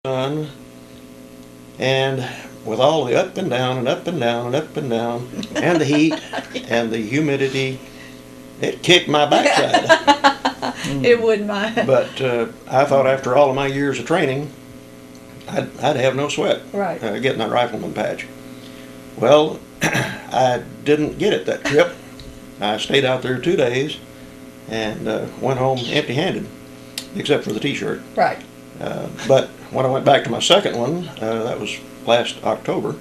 sun, and with all the up and down and up and down and up and down, and the heat and the humidity, it kicked my backside. It would mine. But I thought after all of my years of training, I'd have no sweat Right. getting that rifleman patch. Well, I didn't get it that trip. I stayed out there 2 days and went home empty-handed, except for the T-shirt. Right. But when I went back to my second one, that was last October,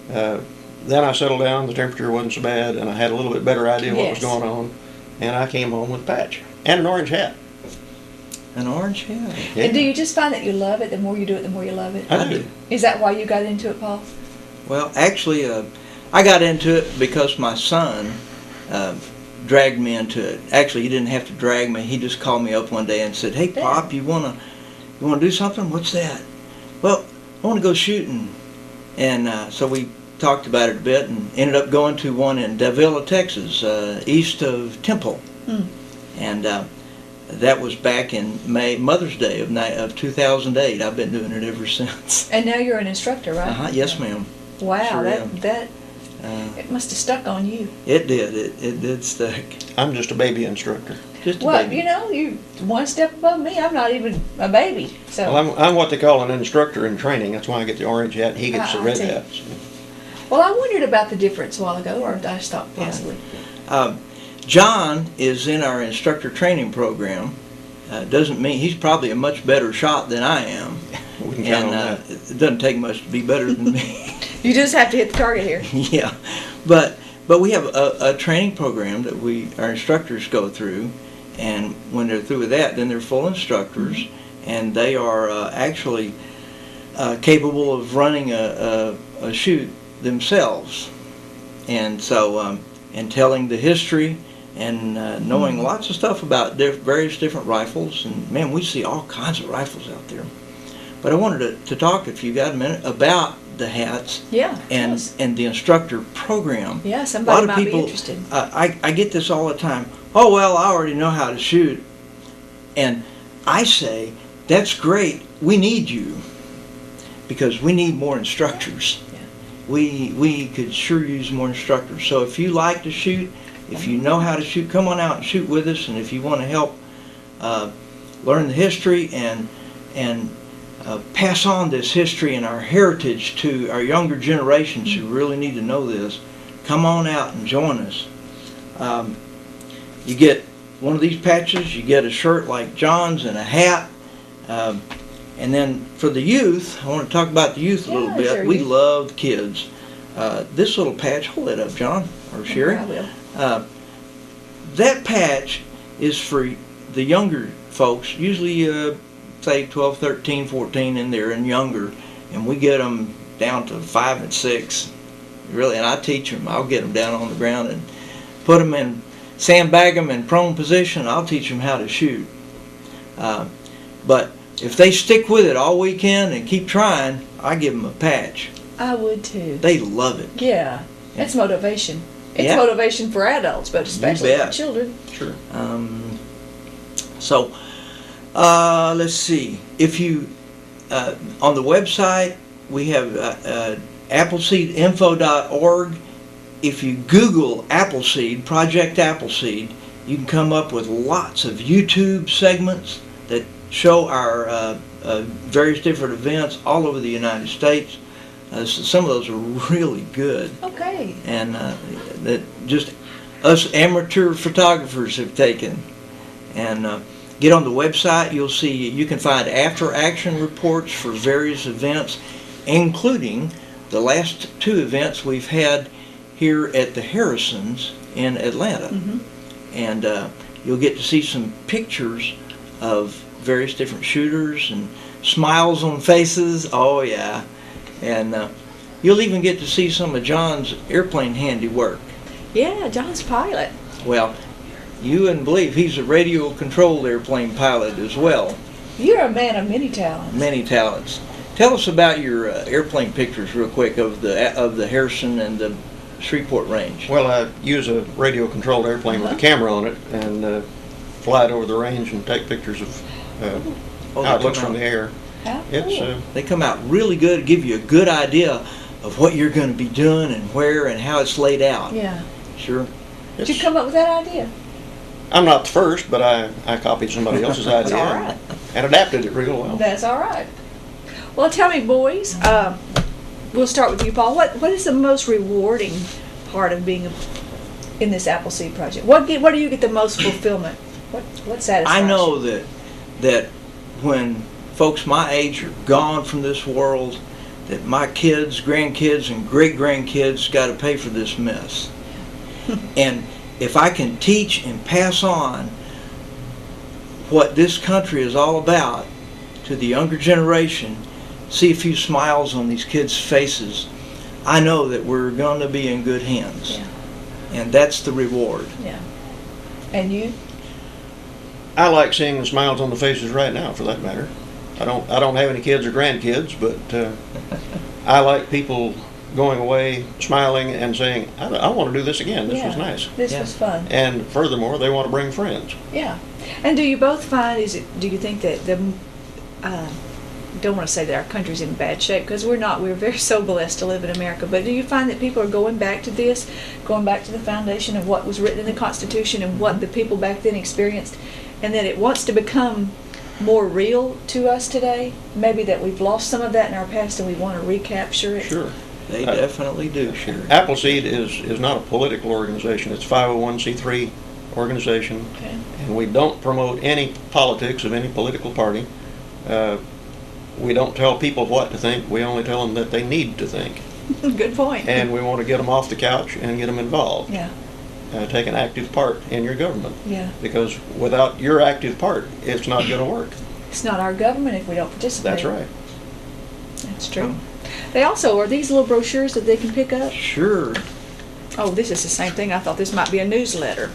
then I settled down, the temperature wasn't so bad, and I had a little bit better idea what was Yes. going on, and I came home with a patch and an orange hat. An orange hat. Yeah. And do you just find that you love it? The more you do it, the more you love it? I do. Is that why you got into it, Paul? Well, actually, I got into it because my son dragged me into it. Actually, he didn't have to drag me. He just called me up one day and said, "Hey, Pop, you wanna do something? What's that?" "Well, I want to go shooting." And so we talked about it a bit and ended up going to one in Davila, Texas, east of Temple. And that was back in Mother's Day of 2008. I've been doing it ever since. And now you're an instructor, right? Yes, ma'am. Wow, Sure am. that it must have stuck on you. It did. It did stick. I'm just a baby instructor. Just a Well, baby. you know, you one step above me. I'm not even a baby. So, Well, I'm what they call an instructor in training. That's why I get the orange hat and he gets the I red see. hat. well, I wondered about the difference a while ago, or did I stop Yeah. possibly? John is in our instructor training program. Doesn't mean he's probably a much better shot than I am. We can count And on that. it doesn't take much to be better than me. You just have to hit the target here. Yeah, but we have a training program that our instructors go through, and when they're through with that, then they're full instructors, and they are actually capable of running a shoot themselves, and so and telling the history and knowing lots of stuff about various different rifles, and man, we see all kinds of rifles out there. But I wanted to talk, if you got a minute, about the hats Yeah. and yes. the instructor program. Yeah, A lot somebody of might people, be interested. I get this all the time. "Oh, well, I already know how to shoot." And I say, that's great. We need you, because we need more instructors. Yeah. We could sure use more instructors. So if you like to shoot, if you know how to shoot, come on out and shoot with us. And if you want to help learn the history and pass on this history and our heritage to our younger generations who really need to know this, come on out and join us. You get one of these patches, you get a shirt like John's and a hat. And then for the youth, I want to talk about the youth a little Yeah, bit. sure, We youth. love the kids. This little patch, hold that up, John, or Sherry. I will. That patch is for the younger folks, usually say 12, 13, 14 in there and younger, and we get them down to 5 and 6, really, and I teach them. I'll get them down on the ground and put them in, sandbag them in prone position. I'll teach them how to shoot. But if they stick with it all weekend and keep trying, I give them a patch. I would too. They love it. Yeah, it's motivation. It's Yeah. motivation for adults, but especially for bet. children. Sure. So let's see. If you on the website, we have appleseedinfo.org. If you Google Appleseed, Project Appleseed, you can come up with lots of YouTube segments that show our various different events all over the United States. Some of those are really good, Okay. and that just us amateur photographers have taken. And get on the website, you'll see you can find after action reports for various events, including the last 2 events we've had here at the Harrisons in Atlanta. And you'll get to see some pictures of various different shooters and smiles on faces. Oh yeah. And you'll even get to see some of John's airplane handiwork. Yeah, John's pilot. Well, you wouldn't believe he's a radio-controlled airplane pilot as well. You're a man of many talents. Many talents. Tell us about your airplane pictures real quick of the Harrison and the Shreveport range. Well, I use a radio-controlled airplane with a camera on it and fly it over the range and take pictures of how it looks from the air. How It's cool. They come out really good, give you a good idea of what you're going to be doing and where and how it's laid out. Yeah. Sure. Did you come up with that idea? I'm not the first, but I copied somebody else's idea all right. and adapted it real well. That's all right. Well, tell me, boys. We'll start with you, Paul. What is the most rewarding part of being in this Appleseed project? What do you get the most fulfillment? What satisfies I know you? that when folks my age are gone from this world, that my kids, grandkids, and great-grandkids got to pay for this mess. And if I can teach and pass on what this country is all about to the younger generation, see a few smiles on these kids' faces, I know that we're going to be in good hands. Yeah. And that's the reward. Yeah. And you? I like seeing the smiles on the faces right now, for that matter. I don't have any kids or grandkids, but I like people going away smiling and saying, I want to do this again. This was nice. This was fun. And furthermore, they want to bring friends. Yeah. And do you both find, do you think that don't want to say that our country's in bad shape, because we're not. We're very so blessed to live in America. But do you find that people are going back to this, going back to the foundation of what was written in the Constitution and what the people back then experienced, and that it wants to become more real to us today? Maybe that we've lost some of that in our past and we want to recapture it? Sure. They definitely do, sure. Appleseed is not a political organization. It's a 501c3 organization. Okay. And we don't promote any politics of any political party. We don't tell people what to think. We only tell them that they need to think. Good point. And we want to get them off the couch and get them involved. Yeah. Take an active part in your government. Yeah. Because without your active part, it's not going to work. It's not our government if we don't participate. That's right. That's true. They also, are these little brochures that they can pick up? Sure. Oh, this is the same thing. I thought this might be a newsletter.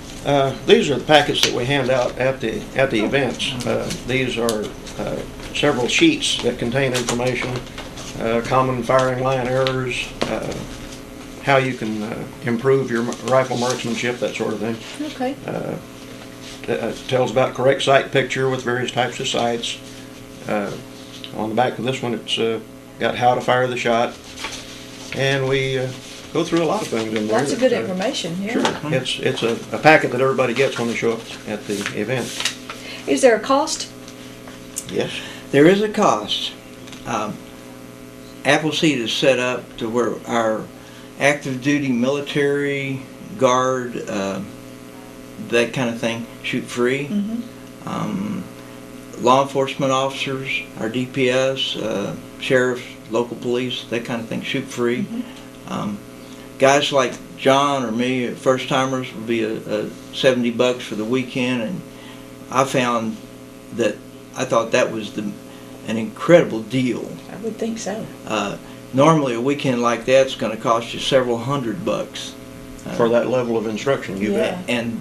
These are the packets that we hand out at the events. These are several sheets that contain information, common firing line errors, how you can improve your rifle marksmanship, that sort of thing. Okay. Tells about correct sight picture with various types of sights. On the back of this one, it's got how to fire the shot, and we go through a lot of things in there. Lots of good information. Yeah. Sure. It's a packet that everybody gets when they show up at the event. Is there a cost? Yes. There is a cost. Appleseed is set up to where our active duty military, guard, that kind of thing, shoot free. Mm-hmm. Law enforcement officers, our DPS, sheriffs, local police, that kind of thing, shoot free. Mm-hmm. Guys like John or me, first timers, would be a $70 for the weekend, and I found that I thought that was an incredible deal. I would think so. Normally a weekend like that's going to cost you several $100. For that level of instruction, you bet. And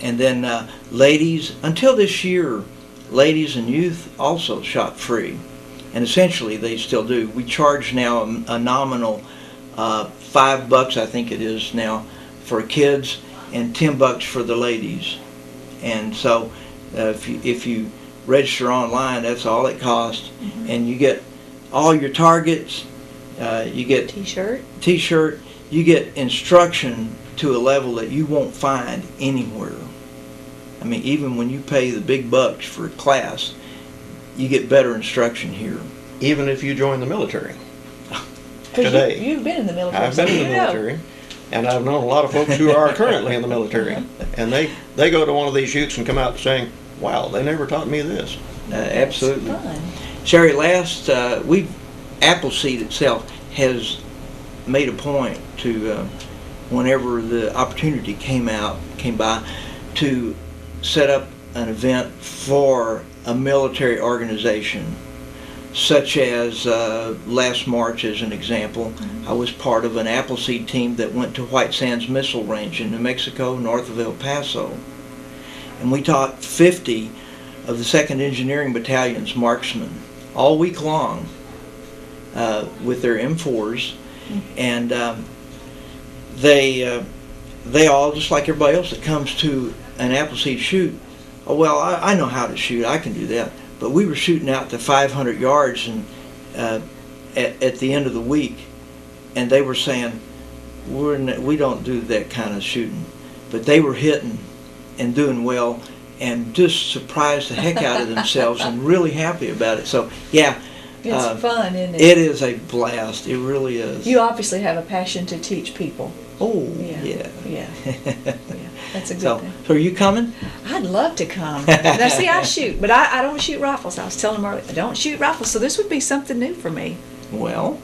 then ladies, until this year, ladies and youth also shot free, and essentially they still do. We charge now a nominal $5, I think it is now, for kids, and $10 for the ladies. And so if you register online, that's all it costs. Mm-hmm. And you get all your targets, you get t-shirt, you get instruction to a level that you won't find anywhere. I mean, even when you pay the big bucks for a class, you get better instruction here. Even if you join the military. 'Cause Today. You've been in the military. I've been in the you know. military, and I've known a lot of folks who are currently in the military, and they go to one of these shoots and come out saying, wow, they never taught me this. Absolutely. That's fun. Sherry, Appleseed itself has made a point to, whenever the opportunity came by, to set up an event for a military organization, such as last March, as an example. I was part of an Appleseed team that went to White Sands Missile Range in New Mexico, north of El Paso. And we taught 50 of the 2nd Engineering Battalion's marksmen all week long with their M4s. And they all, just like everybody else that comes to an Appleseed shoot, oh, well, I know how to shoot, I can do that. but we were shooting out to 500 yards and at the end of the week, and they were saying, we don't do that kind of shooting. But they were hitting and doing well and just surprised the heck out of themselves and really happy about it. So, yeah. It's fun, isn't it? It is a blast. It really is. You obviously have a passion to teach people. Oh, Yeah. yeah. Yeah. Yeah. That's a good So, thing. so are you coming? I'd love to come. Now, see, I shoot, but I don't shoot rifles. I was telling them earlier, I don't shoot rifles, so this would be something new for me. Well,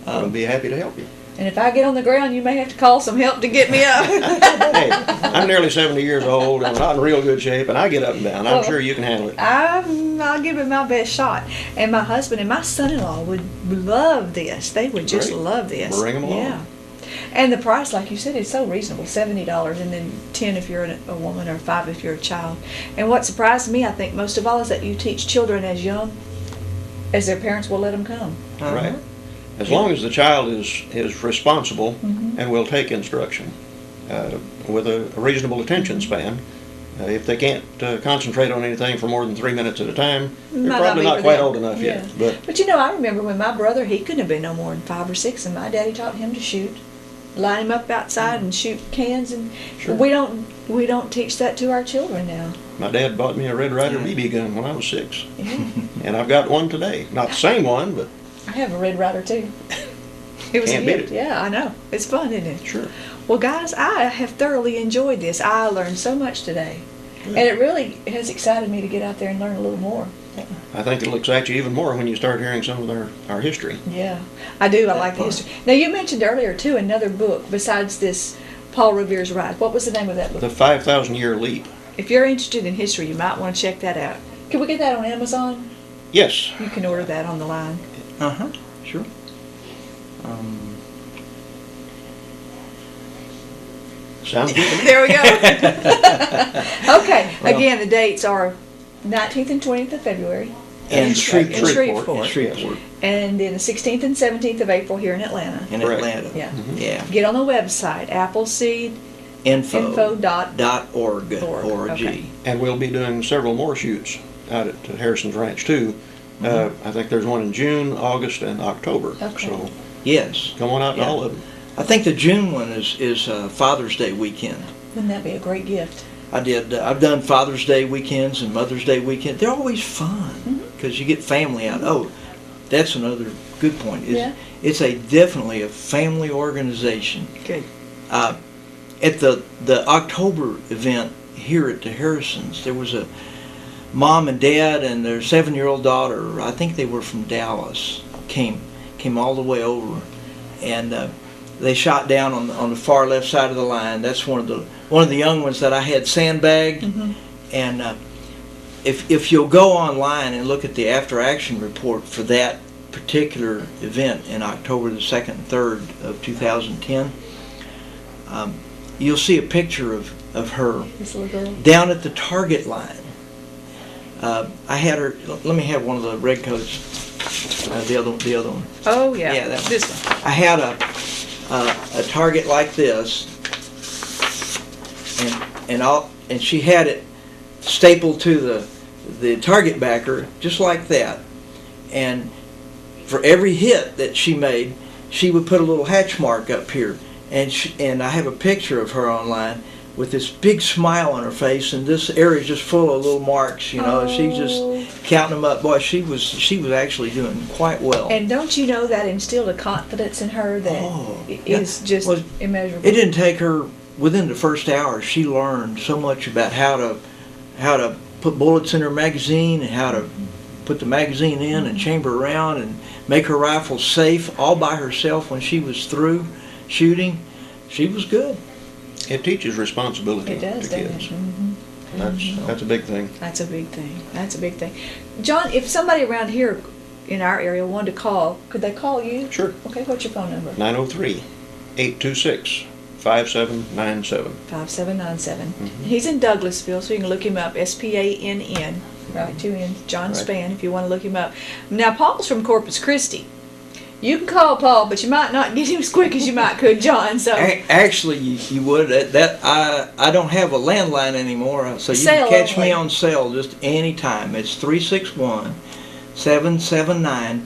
I'll be happy to help you. And if I get on the ground, you may have to call some help to get me up. Hey, I'm nearly 70 years old. I'm not in real good shape, and I get up and down. I'm Well, sure you can handle it. I'll give it my best shot. And my husband and my son-in-law would love this. They would just Great. love this. Bring 'em along. Yeah. And the price, like you said, is so reasonable, $70, and then 10 if you're a woman, or 5 if you're a child. And what surprised me, I think, most of all, is that you teach children as young as their parents will let them come. Right. As long as the child is responsible and will take instruction with a reasonable attention span. If they can't concentrate on anything for more than 3 minutes at a time, they're Might probably be not for quite them. old enough yet. Yeah. But you know, I remember when my brother, he couldn't have been no more than 5 or 6, and my daddy taught him to shoot. Line him up outside and shoot cans, and Sure. we don't teach that to our children now. My dad bought me a Red Ryder BB gun when I was 6, Yeah. and I've got one today. Not the same one, but I have a Red Ryder too. It was Can't a beat gift. it. Yeah, I know. It's fun, isn't it? sure. Well, guys, I have thoroughly enjoyed this. I learned so much today, and it really has excited me to get out there and learn a little more. I think it'll excite you even more when you start hearing some of our history. Yeah, I do. I like the part. history. Now, you mentioned earlier too another book besides this, Paul Revere's Ride. What was the name of that book? The 5,000-year leap. If you're interested in history, you might want to check that out. Can we get that on Amazon? Yes. You can order that on the line. Sure. Sounds good to me. There we go. Okay. Again, the dates are 19th and 20th of February. And Shreveport. In Shreveport. Shreveport. Shreveport. And then the 16th and 17th of April here in Atlanta. In Correct. Atlanta. Yeah. Yeah. Get on the website, Appleseed Info. dot .org. org. Okay. And we'll be doing several more shoots out at Harrison's Ranch too. I think there's one in June, August, and October. Okay. So Yes. come on out to Yeah. all of them. I think the June one is Father's Day weekend. Wouldn't that be a great gift? I've done Father's Day weekends and Mother's Day weekend. They're always fun because you get family out. Oh, that's another good point. Yeah. It's definitely a family organization. Good. At the October event here at the Harrisons, there was a mom and dad and their 7-year-old daughter. I think they were from Dallas. Came all the way over, and they shot down on the far left side of the line. That's one of the young ones that I had sandbagged. And if you'll go online and look at the after action report for that particular event in October the 2nd and 3rd of 2010, you'll see a picture of her This little girl. down at the target line. I had her. Let me have one of the red coats. The other one. Oh, yeah. Yeah, that one. This one. I had a target like this, and she had it stapled to the target backer just like that. And for every hit that she made, she would put a little hatch mark up here. And I have a picture of her online with this big smile on her face, and this area is just full of little marks, you know. She's just counting them up. Boy, she was actually doing quite well. And don't you know that instilled a confidence in her that is just Well, immeasurable? It didn't take her, within the first hour, she learned so much about how to put bullets in her magazine and how to put the magazine in and chamber around and make her rifle safe all by herself. When she was through shooting, she was good. It teaches responsibility It does, to doesn't kids. it? That's a big thing. That's a big thing. That's a big thing. John, if somebody around here in our area wanted to call, could they call you? Sure. Okay, what's your phone number? 903-826-5797. 5797. He's in Douglasville, so you can look him up. Spann, right? 2 N's. John Right. Spann, if you want to look him up. Now, Paul's from Corpus Christi, You can call Paul, but you might not get him as quick as you might could John. So Actually, you would. I don't have a landline anymore, so you Cell can catch only. me on cell just any time. It's 361-779